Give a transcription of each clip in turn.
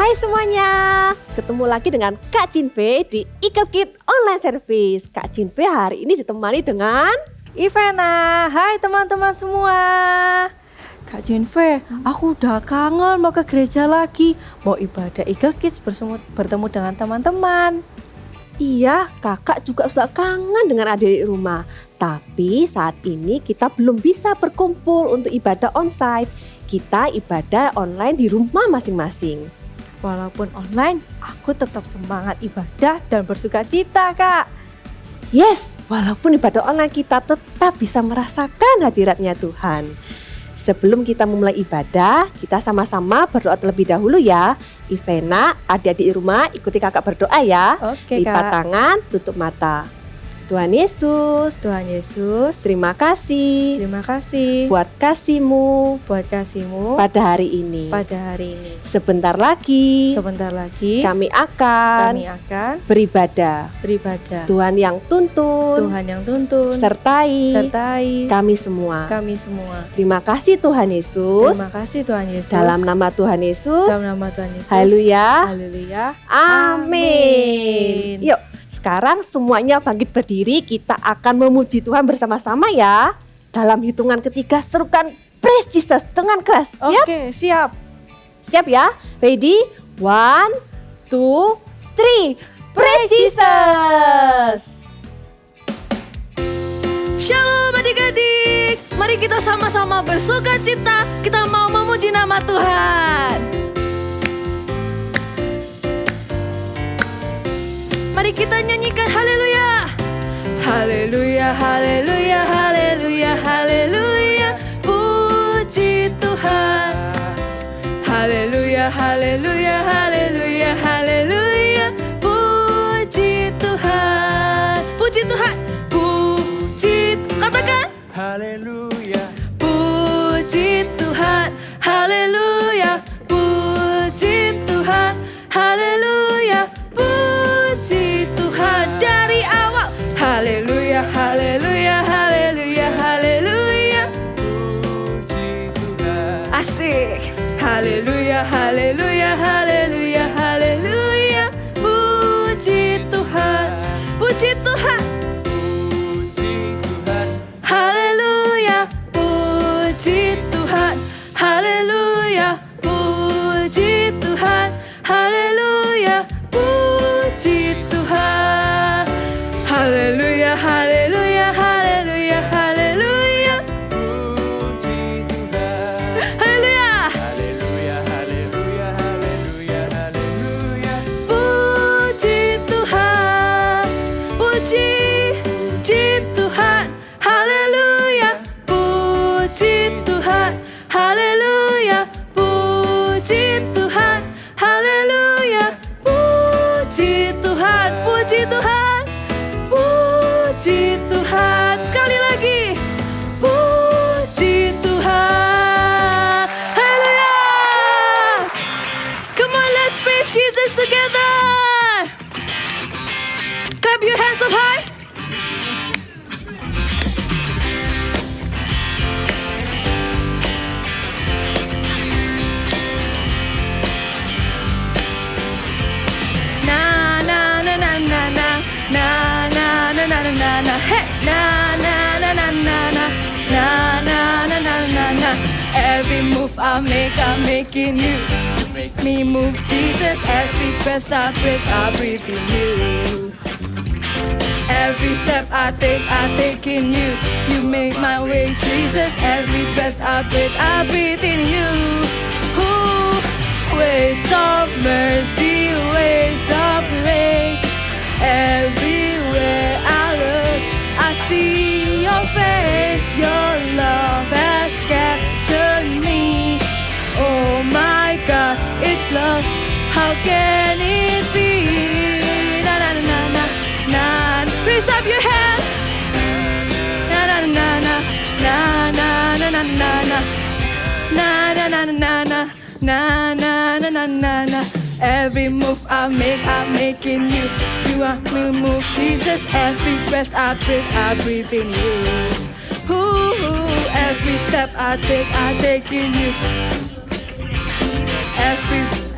Hai semuanya, ketemu lagi dengan Kak Cinpe di Eagle Kid Online Service. Kak Cinpe hari ini ditemani dengan Ivana. Hai teman-teman semua. Kak Cinpe, aku udah kangen mau ke gereja lagi. Mau ibadah Eagle Kids bertemu dengan teman-teman. Iya, kakak juga sudah kangen dengan adik rumah. Tapi saat ini kita belum bisa berkumpul untuk ibadah onsite. Kita ibadah online di rumah masing-masing. Walaupun online, aku tetap semangat ibadah dan bersuka cita, Kak. Yes, walaupun ibadah online kita tetap bisa merasakan hadiratnya Tuhan. Sebelum kita memulai ibadah, kita sama-sama berdoa terlebih dahulu ya. Ivana, adik-adik rumah ikuti kakak berdoa ya. Oke, Lipat Kak. tangan, tutup mata. Tuhan Yesus, Tuhan Yesus, terima kasih terima kasih buat kasih-Mu buat kasih-Mu pada hari ini. pada hari ini. Sebentar lagi Sebentar lagi kami akan kami akan beribadah. beribadah. Tuhan yang tuntun, Tuhan yang tuntun, sertai kami semua. kami semua. Terima kasih Tuhan Yesus. Terima kasih Tuhan Yesus. Dalam nama Tuhan Yesus. Dalam nama Tuhan Yesus. Haleluya. Haleluya. Amin. Yuk, sekarang semuanya bangkit berdiri. Kita akan memuji Tuhan bersama-sama ya. Dalam hitungan ketiga serukan Praise Jesus dengan keras. Siap? Oke, siap. Siap ya? Ready? 1, 2, 3. Praise Jesus. Shalom adik-adik. Mari kita sama-sama bersuka cita. Kita mau memuji nama Tuhan. Mari kita nyanyikan haleluya. Haleluya, haleluya, haleluya, haleluya. Puji Tuhan. Haleluya, haleluya, haleluya, haleluya. Puji Tuhan. Puji Tuhan. Puji, katakan Haleluya, puji Tuhan. Haleluya. Puji Tuhan. Haleluya. Puji Tuhan dari awal. Haleluya, haleluya, haleluya, haleluya. puji Tuhan. Asik. Haleluya, haleluya, haleluya, haleluya. Puji Tuhan. Puji Tuhan. Puji Tuhan. Haleluya. Puji Tuhan. Haleluya. Puji Tuhan. Haleluya. Puji Tuhan. Haleluya, haleluya, haleluya, haleluya. Puji Tuhan. Haleluya. Haleluya, haleluya, haleluya, haleluya. Puji Tuhan. Puji Tuhan. Haleluya. Puji Tuhan. Haleluya. Puji Tuhan. Haleluya. Puji Tuhan. Puji Tuhan. Puji Tuhan. Sekali lagi. Puji Tuhan. Haleluya. Come on, let's praise Jesus together. Clap your hands up high. Na na na na na na na na na na na na hey na na na na na na na na na na na na. Every move I make, I'm making you. You make Me move Jesus, every breath I breathe in you. Every step I take in you. You make my way, Jesus. Every breath I breathe in you. Ooh, waves of mercy, waves of grace. Everywhere I look, I see your face. Your love has captured me. Oh my God, it's love. How can it be? Na na na na na. Raise up your hands. Na na na na na na na na na na. Na na na na na na na na na na na. Every move I make, I'm making you. You are me move, Jesus. Every breath I breathe in you. Ooh, every step I take in you.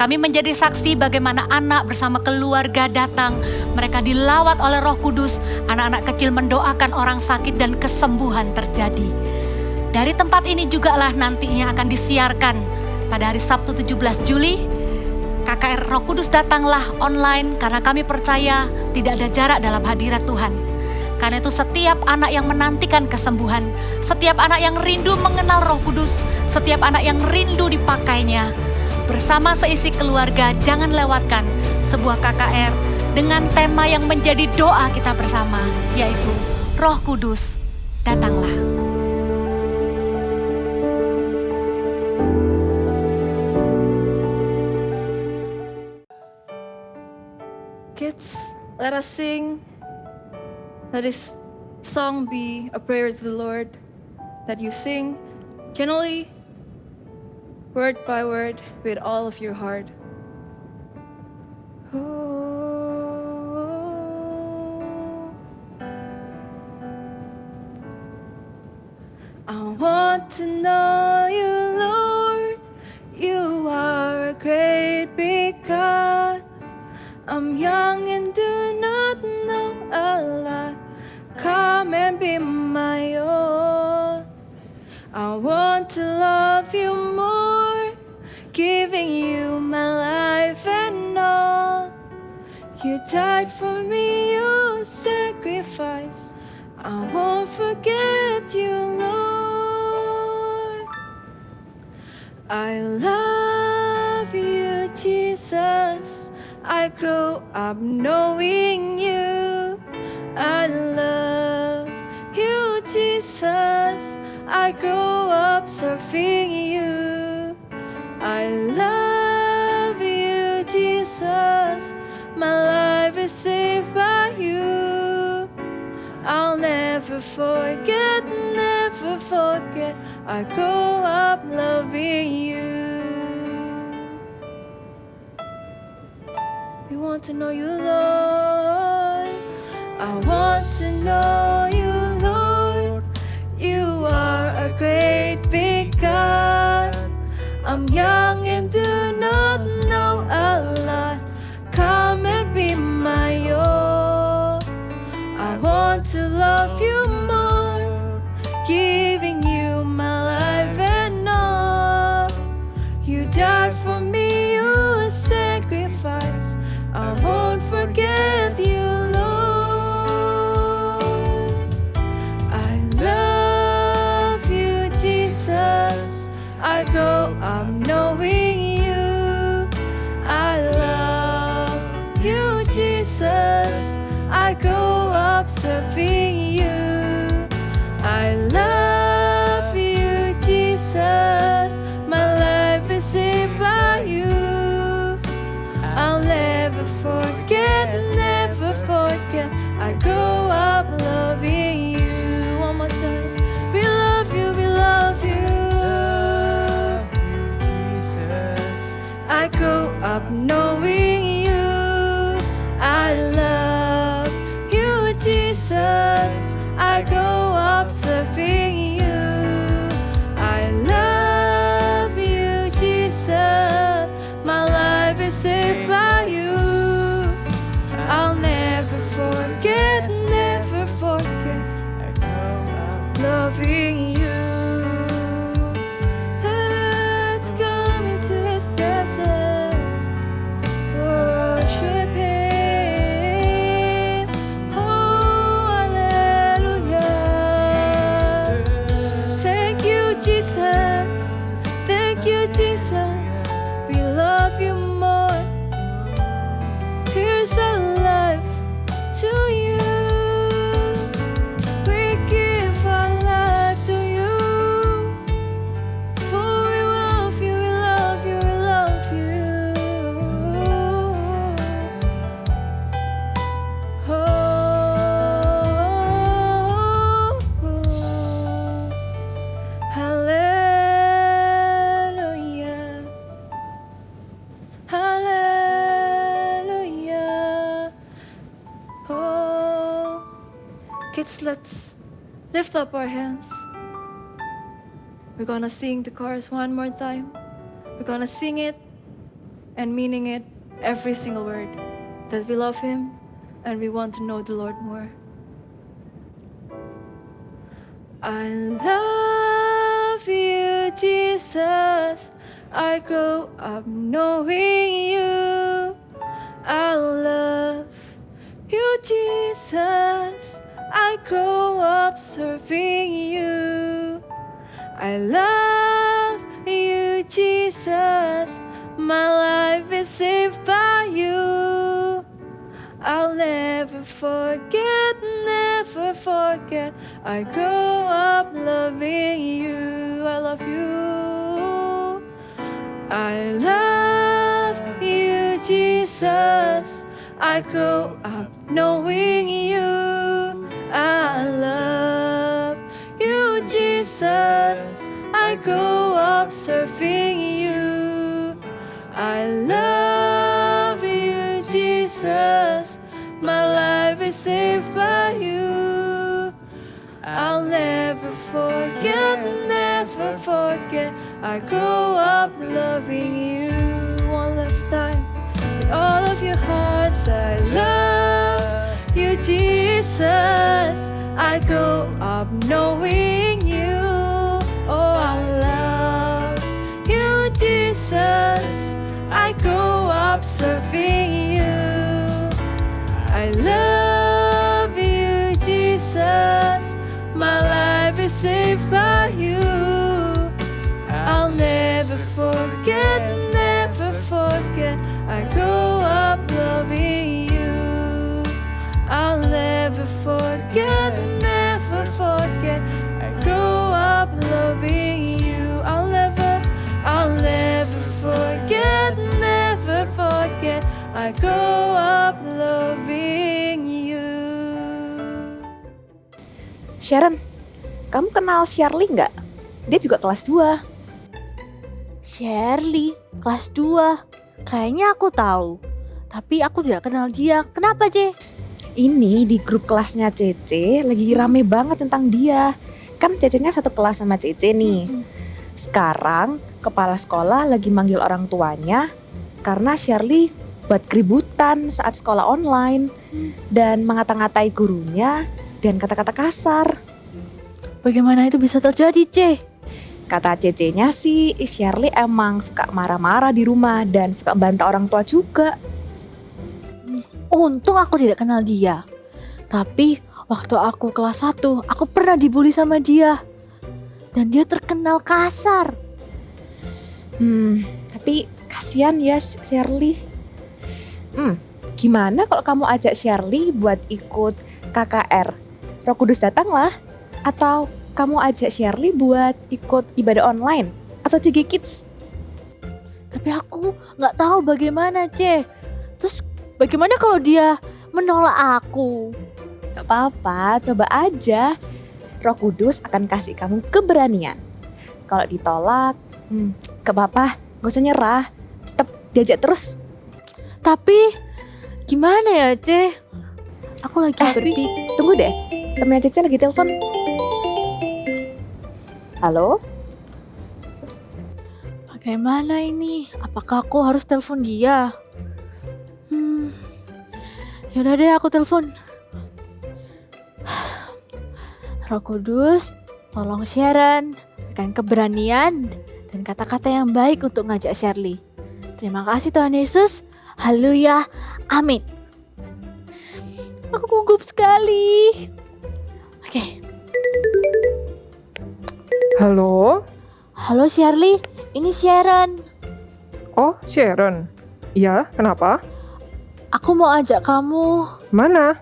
Kami menjadi saksi bagaimana anak bersama keluarga datang. Mereka dilawat oleh Roh Kudus. Anak-anak kecil mendoakan orang sakit dan kesembuhan terjadi. Dari tempat ini jugalah nantinya akan disiarkan pada hari Sabtu 17 Juli. KKR Roh Kudus datanglah online karena kami percaya tidak ada jarak dalam hadirat Tuhan. Karena itu setiap anak yang menantikan kesembuhan, setiap anak yang rindu mengenal Roh Kudus, setiap anak yang rindu dipakainya, bersama seisi keluarga jangan lewatkan sebuah KKR dengan tema yang menjadi doa kita bersama, yaitu Roh Kudus datanglah. Kids, let us sing. Let this song be a prayer to the Lord that you sing generally, word by word, with all of your heart. I want to know you, Lord. You are a great big God. I'm young and do not know a lot. Come and be my own. I want to love you more, giving you my life and all. You died for me, you sacrificed. I won't forget you, Lord. I love you, Jesus. I grow up knowing you. I love you, Jesus. I grow up serving you. I love you, Jesus. My life is saved by you. I'll never forget, never forget. I grow up loving you. We want to know you, Lord. I want to know you, Lord. You are a great big God. I'm young and do not know a lot. Come and be my own. I want to love you more, giving you my life and all. You died for me, you sacrificed. I won't forget you, Lord. I love you, Jesus. I grow up knowing you. I love you, Jesus. I grow up serving you. I love you, Jesus. My life is saved by you. I'll never forget, never forget. I grow up loving you. One more time. We love you, we love you. I grow up knowing you. I love you, Jesus. I grow up serving you. I love you, Jesus. My life is saved by you. I'll never forget, never forget. Loving you. Let's come into His presence. Worship Him. Oh, hallelujah. Thank you, Jesus. Thank you, Jesus. We love you more. Here's our life to you. We give our life to you. For we love you, we love you, we love you. Oh, hallelujah. Hallelujah. Oh, kids, let's lift up our hands. We're gonna sing the chorus one more time. We're gonna sing it and meaning it, every single word, that we love Him and we want to know the Lord more. I love you, Jesus. I grow up knowing you. I love you, Jesus. I grow up serving you. I love you, Jesus. My life is saved by you. I'll never forget, never forget. I grow up loving you. I love you. I love you, Jesus. I grow up knowing you. I love you, Jesus. I grow up serving you. I love you, Jesus. My life is saved by you. I'll never forget, never forget. I grow up loving you. One last time, with all of your hearts, I love you, Jesus. I grow up knowing you. Oh, I love you, Jesus. I grow up serving you. I love you, Jesus. My life is saved by you. I'll never forget, never forget. I grow up loving you. I'll never forget, never forget. I grow up loving you. I'll never forget, never forget. I grow up loving you. Sharon, kamu kenal Shirley nggak? Dia juga kelas 2. Shirley, kelas 2. Kayaknya aku tahu. Tapi aku tidak kenal dia. Kenapa, Ce? Ini di grup kelasnya Cece lagi rame banget tentang dia. Kan Cecenya satu kelas sama Cece nih. Sekarang kepala sekolah lagi manggil orang tuanya karena Shirley buat keributan saat sekolah online dan mengata-ngatai gurunya dan kata-kata kasar. Bagaimana itu bisa terjadi, Ce? Kata Cecenya sih, Shirley emang suka marah-marah di rumah dan suka bantah orang tua juga. Untung aku tidak kenal dia. Tapi waktu aku kelas 1, aku pernah dibully sama dia. Dan dia terkenal kasar. Tapi kasihan ya Shirley. Gimana kalau kamu ajak Shirley buat ikut KKR? Roh Kudus datanglah. Atau kamu ajak Shirley buat ikut ibadah online atau CG Kids? Tapi aku gak tahu bagaimana, Ce. Terus bagaimana kalau dia menolak aku? Gak apa-apa, coba aja. Roh Kudus akan kasih kamu keberanian. Kalau ditolak, gak apa-apa, gak usah nyerah. Tetap diajak terus. Tapi gimana ya, Ce? Aku lagi Tunggu deh, temennya Cece lagi telepon. Halo? Bagaimana ini? Apakah aku harus telepon dia? Yaudah deh, aku telepon. Roh Kudus, tolong Sharon, berikan keberanian dan kata-kata yang baik untuk ngajak Shirley. Terima kasih Tuhan Yesus. Haleluya. Amin. Aku gugup sekali. Oke. Halo? Halo Shirley, ini Sharon. Oh, Sharon. Iya, kenapa? Aku mau ajak kamu. Mana?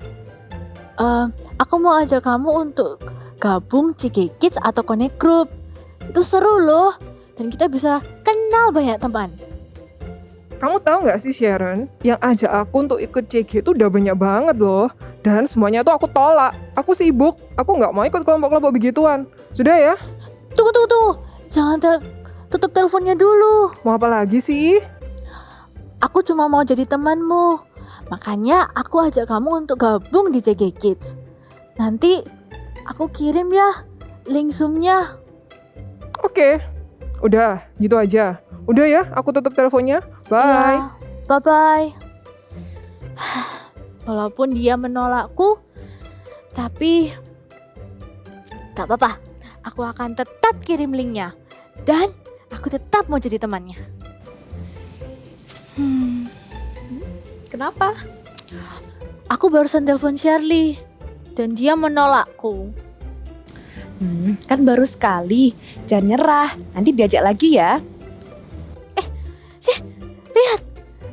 Aku mau ajak kamu untuk gabung CG Kids atau Connect Group. Itu seru loh. Dan kita bisa kenal banyak teman. Kamu tahu nggak sih Sharon, yang ajak aku untuk ikut CG itu udah banyak banget loh. Dan semuanya tuh aku tolak. Aku sibuk, aku nggak mau ikut kelompok-kelompok begituan. Sudah ya? Tunggu. Jangan tutup teleponnya dulu. Mau apa lagi sih? Aku cuma mau jadi temanmu. Makanya aku ajak kamu untuk gabung di CG Kids. Nanti aku kirim ya link Zoom-nya. Oke, udah gitu aja. Udah ya, aku tutup teleponnya. Bye. Ya, bye-bye. Walaupun dia menolakku, tapi gak apa-apa. Aku akan tetap kirim linknya. Dan aku tetap mau jadi temannya. Kenapa? Aku barusan telepon Shirley. Dan dia menolakku. Kan baru sekali. Jangan nyerah. Nanti diajak lagi ya. Lihat,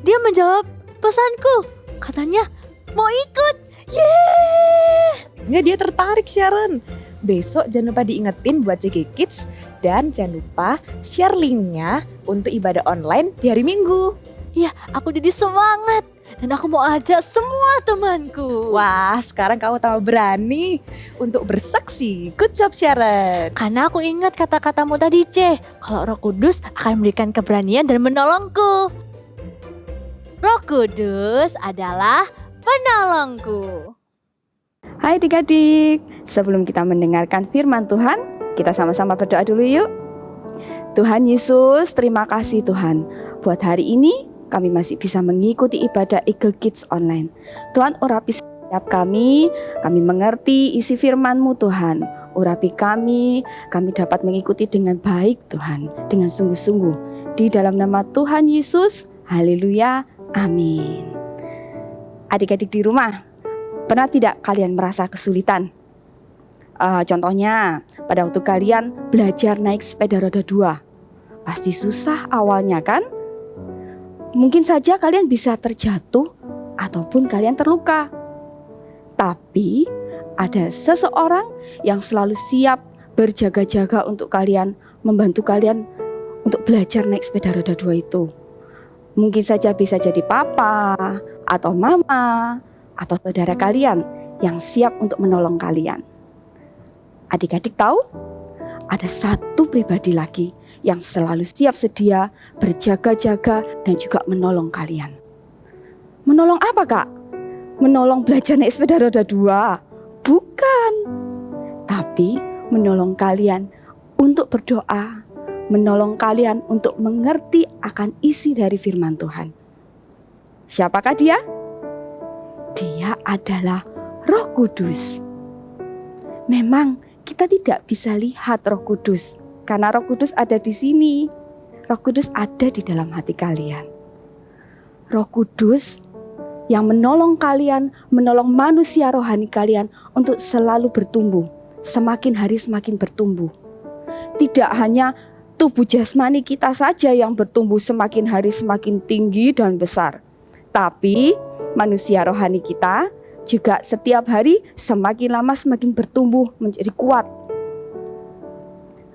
dia menjawab pesanku. Katanya mau ikut. Yeay! Ya dia tertarik Sharon. Besok jangan lupa diingetin buat CG Kids. Dan jangan lupa share linknya untuk ibadah online di hari Minggu. Ya, aku jadi semangat. Dan aku mau ajak semua temanku. Wah, sekarang kamu tambah berani untuk bersaksi. Good job Sharon. Karena aku ingat kata-katamu tadi, C. Kalau Roh Kudus akan memberikan keberanian dan menolongku. Roh Kudus adalah penolongku. Hai adik-adik, sebelum kita mendengarkan firman Tuhan, kita sama-sama berdoa dulu yuk. Tuhan Yesus, terima kasih Tuhan. Buat hari ini, kami masih bisa mengikuti ibadah Eagle Kids online. Tuhan urapi setiap kami mengerti isi firman-Mu Tuhan. Urapi kami dapat mengikuti dengan baik Tuhan, dengan sungguh-sungguh. Di dalam nama Tuhan Yesus, haleluya, amin. Adik-adik di rumah, pernah tidak kalian merasa kesulitan? Contohnya, pada waktu kalian belajar naik sepeda roda 2. Pasti susah awalnya kan? Mungkin saja kalian bisa terjatuh ataupun kalian terluka. Tapi ada seseorang yang selalu siap berjaga-jaga untuk kalian, membantu kalian untuk belajar naik sepeda roda 2 itu. Mungkin saja bisa jadi papa atau mama atau saudara kalian yang siap untuk menolong kalian. Adik-adik tahu? Ada satu pribadi lagi yang selalu siap sedia, berjaga-jaga dan juga menolong kalian. Menolong apa kak? Menolong belajar naik sepeda roda 2? Bukan. Tapi menolong kalian untuk berdoa, menolong kalian untuk mengerti akan isi dari firman Tuhan. Siapakah dia? Dia adalah Roh Kudus. Memang kita tidak bisa lihat Roh Kudus, karena Roh Kudus ada di sini. Roh Kudus ada di dalam hati kalian. Roh Kudus yang menolong kalian, menolong manusia rohani kalian untuk selalu bertumbuh, semakin hari semakin bertumbuh. Tidak hanya tubuh jasmani kita saja yang bertumbuh semakin hari semakin tinggi dan besar, tapi manusia rohani kita juga setiap hari semakin lama semakin bertumbuh menjadi kuat.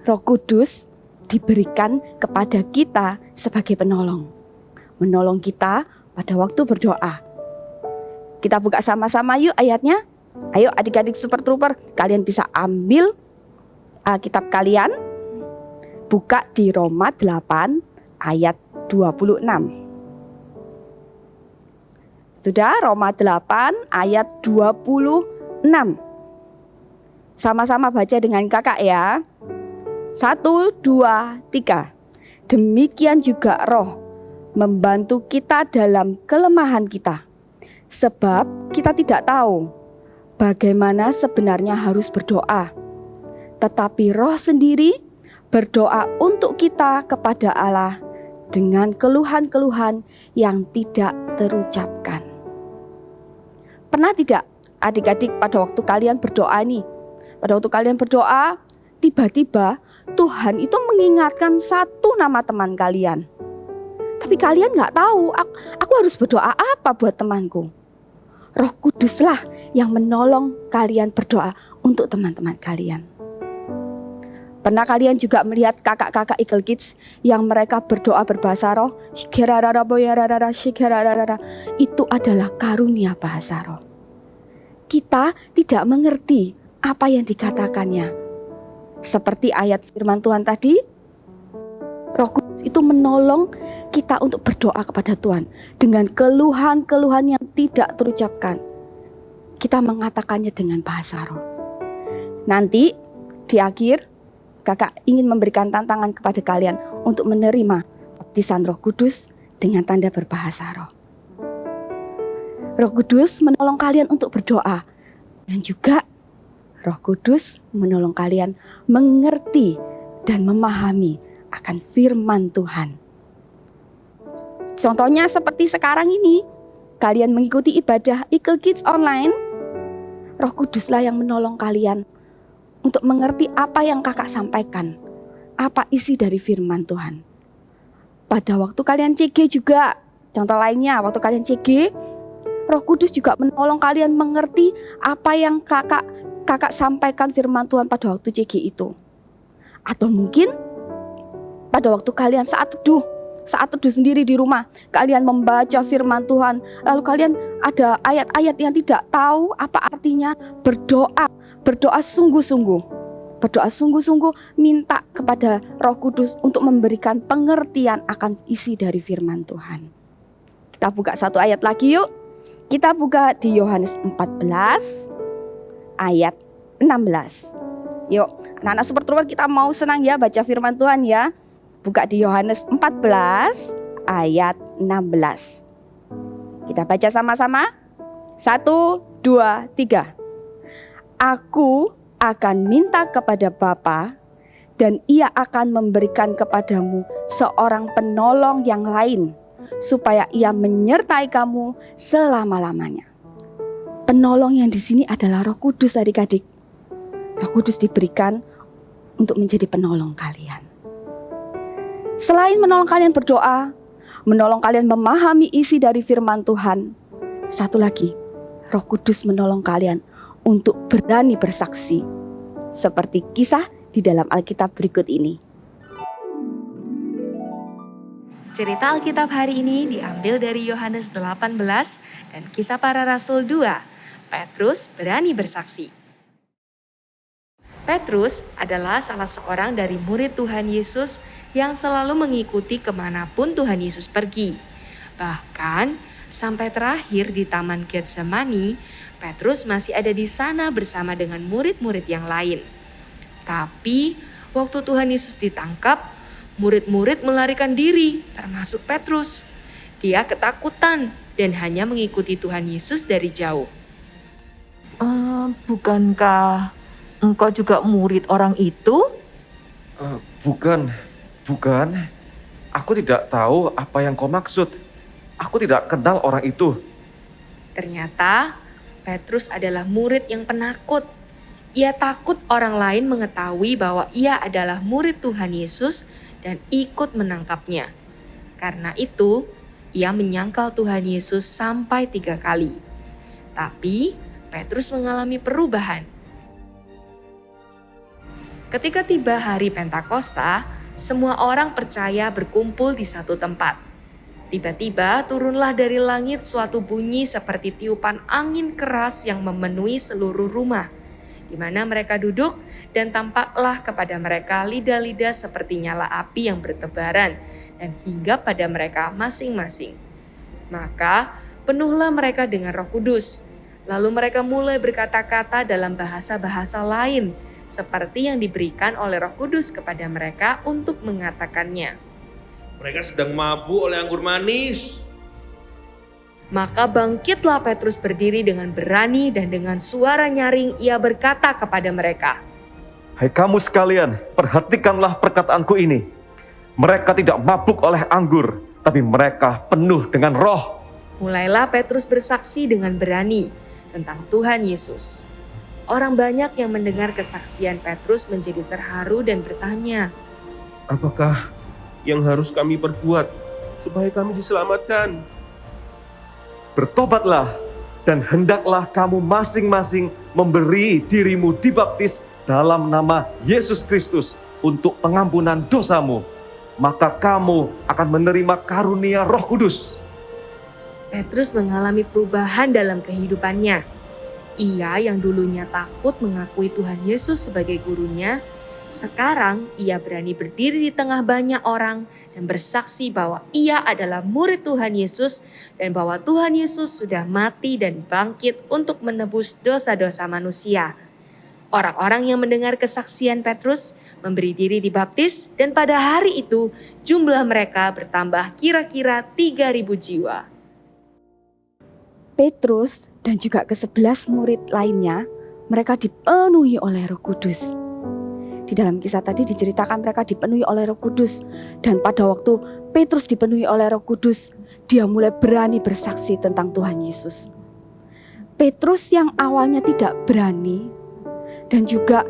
Roh Kudus diberikan kepada kita sebagai penolong. Menolong kita pada waktu berdoa. Kita buka sama-sama yuk ayatnya. Ayo adik-adik Super Trooper, kalian bisa ambil Alkitab kalian. Buka di Roma 8 ayat 26. Sudah, Roma 8 ayat 26. Sama-sama baca dengan kakak ya. 1, 2, 3. Demikian juga Roh membantu kita dalam kelemahan kita. Sebab kita tidak tahu bagaimana sebenarnya harus berdoa. Tetapi Roh sendiri berdoa untuk kita kepada Allah dengan keluhan-keluhan yang tidak terucapkan. Pernah tidak adik-adik pada waktu kalian berdoa nih, pada waktu kalian berdoa, tiba-tiba Tuhan itu mengingatkan satu nama teman kalian. Tapi kalian gak tahu, aku harus berdoa apa buat temanku. Roh Kuduslah yang menolong kalian berdoa untuk teman-teman kalian. Pernah kalian juga melihat kakak-kakak Eagle Kids yang mereka berdoa berbahasa roh? Itu adalah karunia bahasa roh. Kita tidak mengerti apa yang dikatakannya. Seperti ayat firman Tuhan tadi, Roh Kudus itu menolong kita untuk berdoa kepada Tuhan dengan keluhan-keluhan yang tidak terucapkan. Kita mengatakannya dengan bahasa roh. Nanti di akhir kakak ingin memberikan tantangan kepada kalian untuk menerima baptisan Roh Kudus dengan tanda berbahasa roh. Roh Kudus menolong kalian untuk berdoa dan juga Roh Kudus menolong kalian mengerti dan memahami akan firman Tuhan. Contohnya seperti sekarang ini, kalian mengikuti ibadah Eagle Kids online, Roh Kuduslah yang menolong kalian untuk mengerti apa yang kakak sampaikan, apa isi dari firman Tuhan. Pada waktu kalian CG juga, contoh lainnya waktu kalian CG, Roh Kudus juga menolong kalian mengerti apa yang kakak sampaikan firman Tuhan pada waktu CG itu. Atau mungkin pada waktu kalian saat teduh sendiri di rumah, kalian membaca firman Tuhan, lalu kalian ada ayat-ayat yang tidak tahu apa artinya, berdoa sungguh-sungguh, minta kepada Roh Kudus untuk memberikan pengertian akan isi dari firman Tuhan. Kita buka satu ayat lagi yuk. Kita buka di Yohanes 14 ayat 16. Yuk, anak-anak Super Trooper, kita mau senang ya baca firman Tuhan ya. Buka di Yohanes 14 ayat 16. Kita baca sama-sama. 1, 2, 3. Aku akan minta kepada Bapa dan Ia akan memberikan kepadamu seorang penolong yang lain, supaya Ia menyertai kamu selama-lamanya. Penolong yang di sini adalah Roh Kudus, adik-adik. Roh Kudus diberikan untuk menjadi penolong kalian. Selain menolong kalian berdoa, menolong kalian memahami isi dari firman Tuhan, satu lagi, Roh Kudus menolong kalian untuk berani bersaksi. Seperti kisah di dalam Alkitab berikut ini. Cerita Alkitab hari ini diambil dari Yohanes 18 dan Kisah Para Rasul 2. Petrus berani bersaksi. Petrus adalah salah seorang dari murid Tuhan Yesus yang selalu mengikuti kemanapun Tuhan Yesus pergi. Bahkan sampai terakhir di Taman Getsemani, Petrus masih ada di sana bersama dengan murid-murid yang lain. Tapi waktu Tuhan Yesus ditangkap, murid-murid melarikan diri, termasuk Petrus. Dia ketakutan dan hanya mengikuti Tuhan Yesus dari jauh. Bukankah engkau juga murid orang itu? Bukan. Aku tidak tahu apa yang kau maksud. Aku tidak kenal orang itu. Ternyata Petrus adalah murid yang penakut. Ia takut orang lain mengetahui bahwa ia adalah murid Tuhan Yesus dan ikut menangkapnya. Karena itu, ia menyangkal Tuhan Yesus sampai 3 kali. Tapi Petrus mengalami perubahan. Ketika tiba hari Pentakosta, semua orang percaya berkumpul di satu tempat. Tiba-tiba turunlah dari langit suatu bunyi seperti tiupan angin keras yang memenuhi seluruh rumah, di mana mereka duduk, dan tampaklah kepada mereka lidah-lidah seperti nyala api yang bertebaran dan hinggap pada mereka masing-masing. Maka penuhlah mereka dengan Roh Kudus. Lalu mereka mulai berkata-kata dalam bahasa-bahasa lain, seperti yang diberikan oleh Roh Kudus kepada mereka untuk mengatakannya. Mereka sedang mabuk oleh anggur manis. Maka bangkitlah Petrus berdiri dengan berani dan dengan suara nyaring ia berkata kepada mereka, Hai kamu sekalian, perhatikanlah perkataanku ini. Mereka tidak mabuk oleh anggur, tapi mereka penuh dengan Roh. Mulailah Petrus bersaksi dengan berani tentang Tuhan Yesus. Orang banyak yang mendengar kesaksian Petrus menjadi terharu dan bertanya, Apakah yang harus kami perbuat supaya kami diselamatkan? Bertobatlah dan hendaklah kamu masing-masing memberi dirimu dibaptis dalam nama Yesus Kristus untuk pengampunan dosamu. Maka kamu akan menerima karunia Roh Kudus. Petrus mengalami perubahan dalam kehidupannya. Ia yang dulunya takut mengakui Tuhan Yesus sebagai gurunya, sekarang ia berani berdiri di tengah banyak orang dan bersaksi bahwa ia adalah murid Tuhan Yesus dan bahwa Tuhan Yesus sudah mati dan bangkit untuk menebus dosa-dosa manusia. Orang-orang yang mendengar kesaksian Petrus memberi diri dibaptis dan pada hari itu jumlah mereka bertambah kira-kira 3.000 jiwa. Petrus dan juga ke-11 murid lainnya, mereka dipenuhi oleh Roh Kudus. Di dalam kisah tadi diceritakan mereka dipenuhi oleh Roh Kudus. Dan pada waktu Petrus dipenuhi oleh Roh Kudus, dia mulai berani bersaksi tentang Tuhan Yesus. Petrus yang awalnya tidak berani, dan juga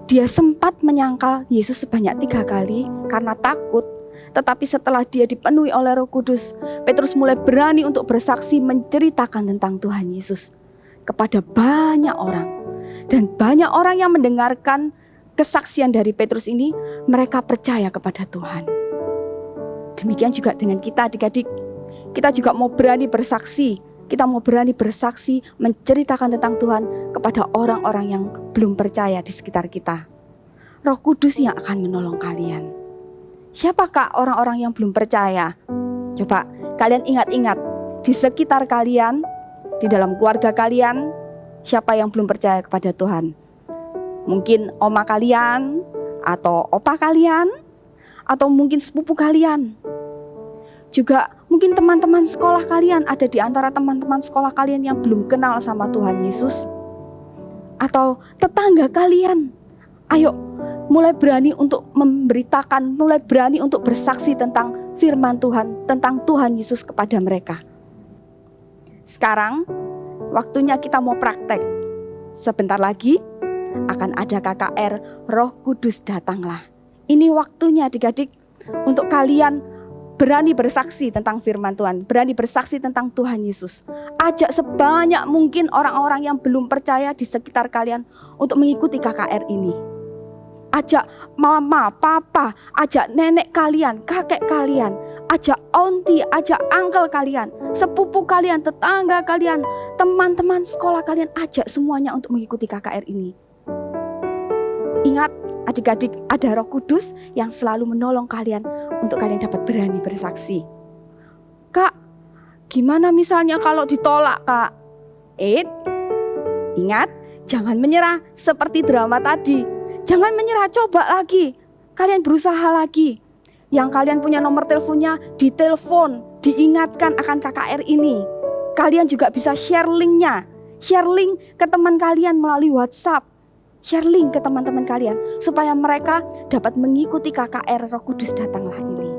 dia sempat menyangkal Yesus sebanyak 3 kali karena takut. Tetapi setelah dia dipenuhi oleh Roh Kudus, Petrus mulai berani untuk bersaksi menceritakan tentang Tuhan Yesus kepada banyak orang. Dan banyak orang yang mendengarkan kesaksian dari Petrus ini, mereka percaya kepada Tuhan. Demikian juga dengan kita adik-adik. Kita juga mau berani bersaksi. Kita mau berani bersaksi menceritakan tentang Tuhan kepada orang-orang yang belum percaya di sekitar kita. Roh Kudus yang akan menolong kalian. Siapakah orang-orang yang belum percaya? Coba kalian ingat-ingat di sekitar kalian, di dalam keluarga kalian, siapa yang belum percaya kepada Tuhan? Mungkin oma kalian, atau opa kalian, atau mungkin sepupu kalian. Juga mungkin teman-teman sekolah kalian, ada di antara teman-teman sekolah kalian yang belum kenal sama Tuhan Yesus. Atau tetangga kalian. Ayo, mulai berani untuk memberitakan, mulai berani untuk bersaksi tentang firman Tuhan, tentang Tuhan Yesus kepada mereka. Sekarang, waktunya kita mau praktek. Sebentar lagi akan ada KKR Roh Kudus datanglah. Ini waktunya adik-adik untuk kalian berani bersaksi tentang firman Tuhan, berani bersaksi tentang Tuhan Yesus. Ajak sebanyak mungkin orang-orang yang belum percaya di sekitar kalian untuk mengikuti KKR ini. Ajak mama, papa, ajak nenek kalian, kakek kalian, ajak onti, ajak uncle kalian, sepupu kalian, tetangga kalian, teman-teman sekolah kalian, ajak semuanya untuk mengikuti KKR ini. Ingat, adik-adik, ada Roh Kudus yang selalu menolong kalian untuk kalian dapat berani bersaksi. Kak, gimana misalnya kalau ditolak, Kak? Ingat, jangan menyerah seperti drama tadi. Jangan menyerah, coba lagi. Kalian berusaha lagi. Yang kalian punya nomor teleponnya, ditelepon, diingatkan akan KKR ini. Kalian juga bisa share linknya. Share link ke teman kalian melalui WhatsApp. Share link ke teman-teman kalian supaya mereka dapat mengikuti KKR Roh Kudus datanglah ini.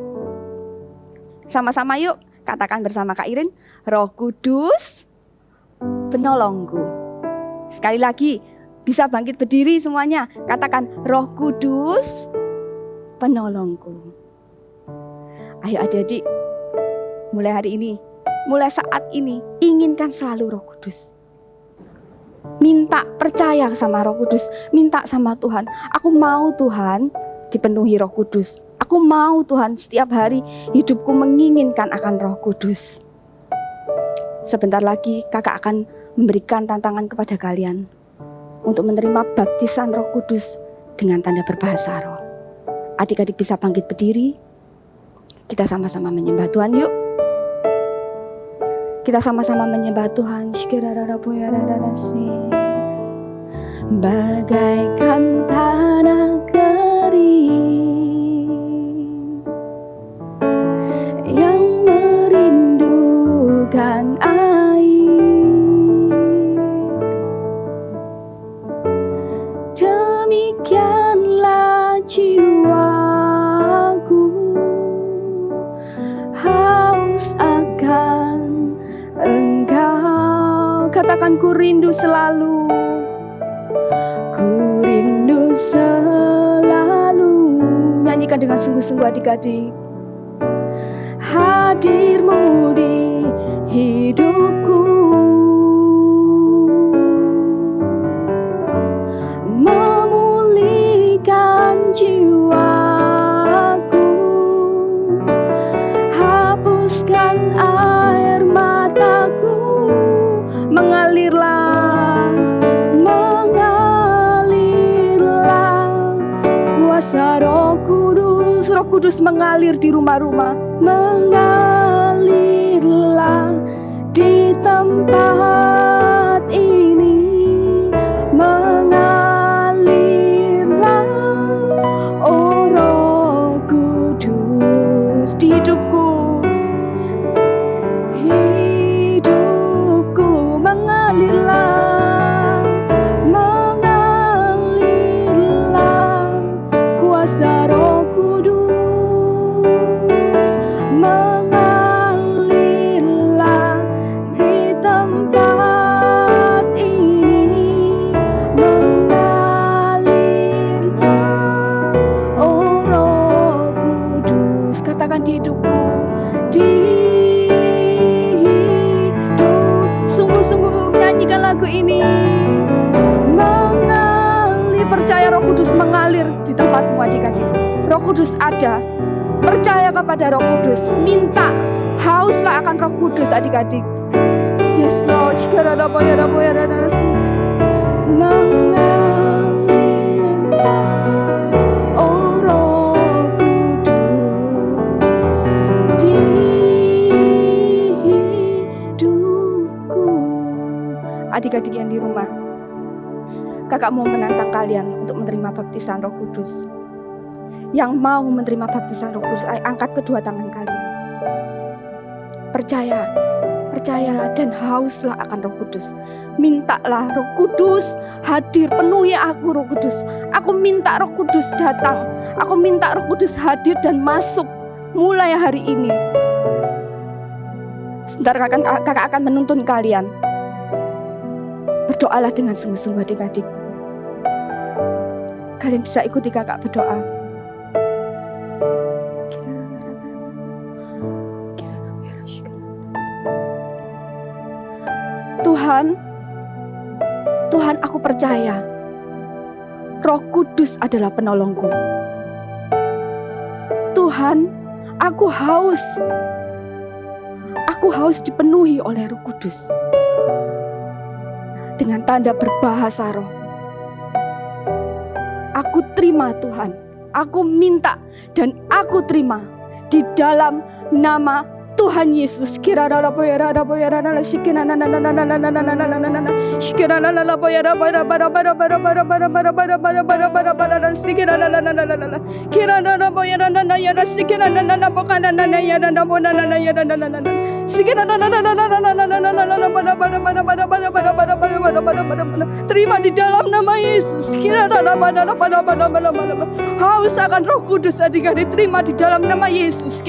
Sama-sama yuk katakan bersama Kak Irin, Roh Kudus penolongku. Sekali lagi, bisa bangkit berdiri semuanya. Katakan Roh Kudus penolongku. Ayo adik-adik, mulai hari ini, mulai saat ini, inginkan selalu Roh Kudus. Minta percaya sama Roh Kudus, minta sama Tuhan. Aku mau Tuhan dipenuhi Roh Kudus. Aku mau Tuhan setiap hari hidupku menginginkan akan Roh Kudus. Sebentar lagi kakak akan memberikan tantangan kepada kalian untuk menerima baptisan Roh Kudus dengan tanda berbahasa roh. Adik-adik bisa bangkit berdiri. Kita sama-sama menyembah Tuhan yuk. Kita sama-sama menyembah Tuhan. Bagaikan tanah kering yang merindukan air, demikianlah jiwaku haus akan Engkau. Katakan ku rindu selalu, ku rindu selalu. Nyanyikan dengan sungguh-sungguh adik-adik. Hadir-Mu di hidupku, memulihkan jiwaku, hapuskan air mataku, mengalirlah, mengalirlah kuasa Roh Kudus. Roh Kudus mengalir di rumah-rumah, mengalirlah di tempat ini, mengalir Roh Kudus ada. Percaya kepada Roh Kudus. Minta, hauslah akan Roh Kudus adik-adik. Yes Lord. Oh Roh Kudus di hidupku. Adik-adik yang di rumah, kakak mau menantang kalian untuk menerima baptisan Roh Kudus. Yang mau menerima baptisan Roh Kudus, angkat kedua tangan kalian. Percayalah dan hauslah akan Roh Kudus. Mintalah Roh Kudus hadir, penuhi aku Roh Kudus. Aku minta Roh Kudus datang. Aku minta Roh Kudus hadir dan masuk mulai hari ini. Sebentar kakak akan menuntun kalian. Berdoalah dengan sungguh-sungguh adik-adik. Kalian bisa ikuti kakak berdoa. Tuhan, aku percaya Roh Kudus adalah penolongku. Tuhan, aku haus dipenuhi oleh Roh Kudus. Dengan tanda berbahasa roh. Aku terima Tuhan, aku minta dan aku terima di dalam nama Tuhan Yesus. Terima di dalam nama Yesus. Haus akan Roh Kudus adik-adik, terima di dalam nama Yesus.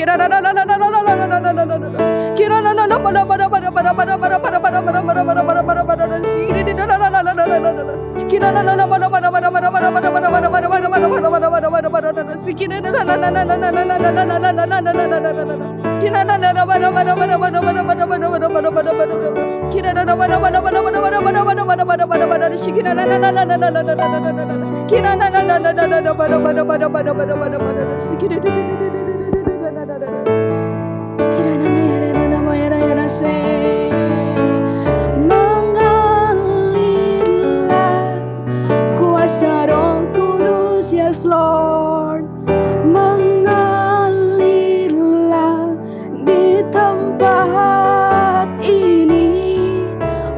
Mengalirlah kuasa Roh Kudus, yes Lord. Mengalirlah di tempat ini.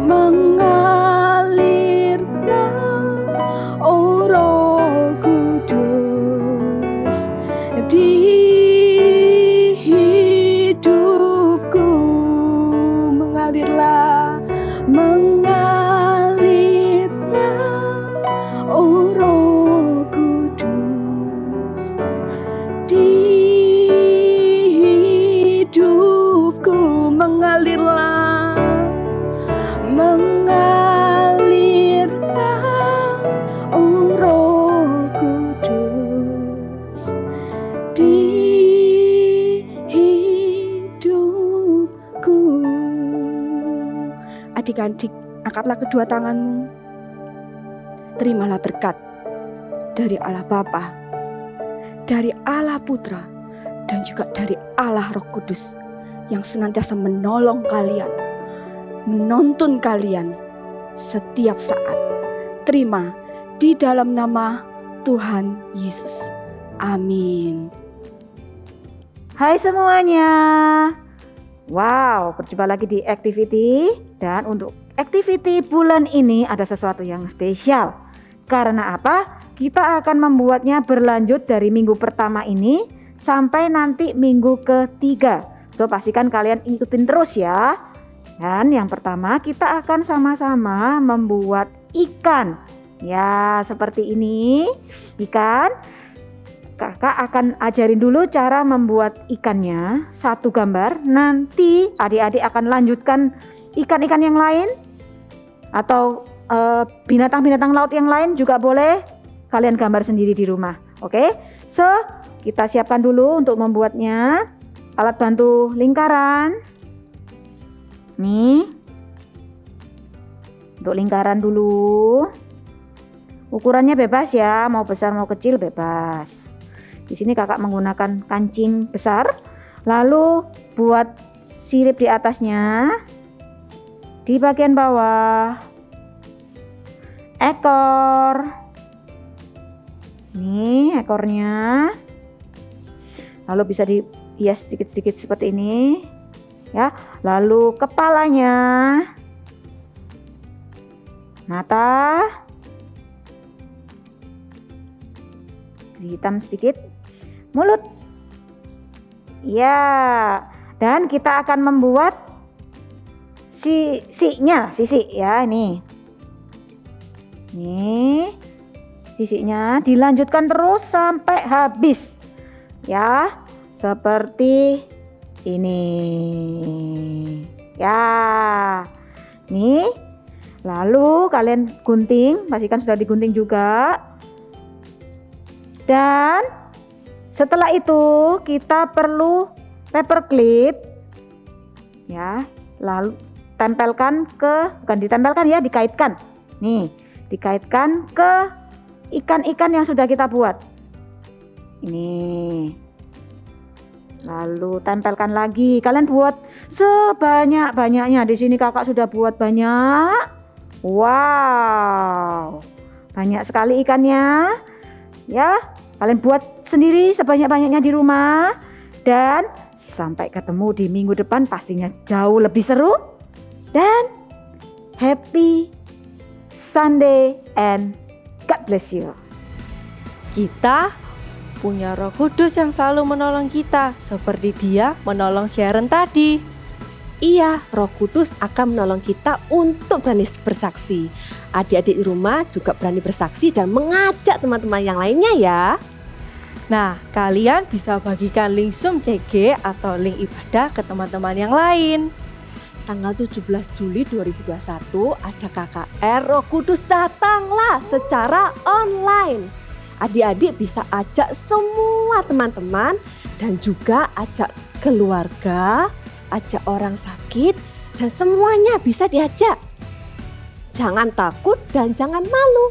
Mengalirlah, oh Roh Kudus di hidupku. Mengalirlah, oh Roh Kudus di hidupku. Mengalirlah, oh Roh Kudus di hidupku. Adik-adik, angkatlah kedua tanganmu. Terimalah berkat dari Allah Bapa, dari Allah Putra, dan juga dari Allah Roh Kudus yang senantiasa menolong kalian, menuntun kalian setiap saat. Terima di dalam nama Tuhan Yesus. Amin. Hai semuanya. Wow, berjumpa lagi di Activity. Dan untuk Activity bulan ini ada sesuatu yang spesial. Karena apa? Kita akan membuatnya berlanjut dari minggu pertama ini sampai nanti minggu ketiga. So pastikan kalian ikutin terus ya. Dan yang pertama kita akan sama-sama membuat ikan. Ya seperti ini. Ikan. Kakak akan ajarin dulu cara membuat ikannya, satu gambar. Nanti adik-adik akan lanjutkan ikan-ikan yang lain atau binatang-binatang laut yang lain juga boleh kalian gambar sendiri di rumah. Oke? So, kita siapkan dulu untuk membuatnya. Alat bantu lingkaran. Nih. Untuk lingkaran dulu. Ukurannya bebas ya, mau besar mau kecil bebas. Di sini kakak menggunakan kancing besar. Lalu buat sirip di atasnya. Di bagian bawah. Ekor. Ini ekornya. Lalu bisa dihias sedikit-sedikit seperti ini. Ya, lalu kepalanya. Mata. Hitam sedikit. Mulut. Ya, dan kita akan membuat sisinya ya ini. Nih, sisinya dilanjutkan terus sampai habis. Ya, seperti ini. Ya, nih. Lalu kalian gunting, pastikan sudah digunting juga. Dan setelah itu kita perlu paper clip. Ya, lalu tempelkan bukan ditempelkan ya, dikaitkan. Nih, dikaitkan ke ikan-ikan yang sudah kita buat. Ini. Lalu tempelkan lagi. Kalian buat sebanyak-banyaknya. Di sini kakak sudah buat banyak. Wow. Banyak sekali ikannya. Ya, kalian buat sendiri sebanyak-banyaknya di rumah. Dan sampai ketemu di minggu depan pastinya jauh lebih seru. Dan happy Sunday and God bless you. Kita punya Roh Kudus yang selalu menolong kita, seperti Dia menolong Sharon tadi. Iya, Roh Kudus akan menolong kita untuk berani bersaksi. Adik-adik di rumah juga berani bersaksi dan mengajak teman-teman yang lainnya ya. Nah, kalian bisa bagikan link Zoom CG atau link ibadah ke teman-teman yang lain. Tanggal 17 Juli 2021 ada KKR Roh Kudus Datanglah secara online. Adik-adik bisa ajak semua teman-teman dan juga ajak keluarga, ajak orang sakit, dan semuanya bisa diajak. Jangan takut dan jangan malu,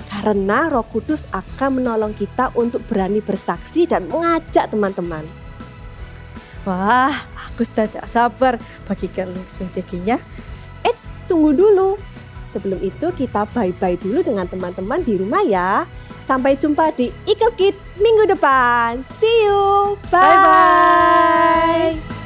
karena Roh Kudus akan menolong kita untuk berani bersaksi dan mengajak teman-teman. Wah, aku sudah tak sabar bagikan link Zoom CG-nya. Eits, tunggu dulu. Sebelum itu kita bye-bye dulu dengan teman-teman di rumah ya. Sampai jumpa di Eagle Kids minggu depan. See you. Bye. Bye-bye.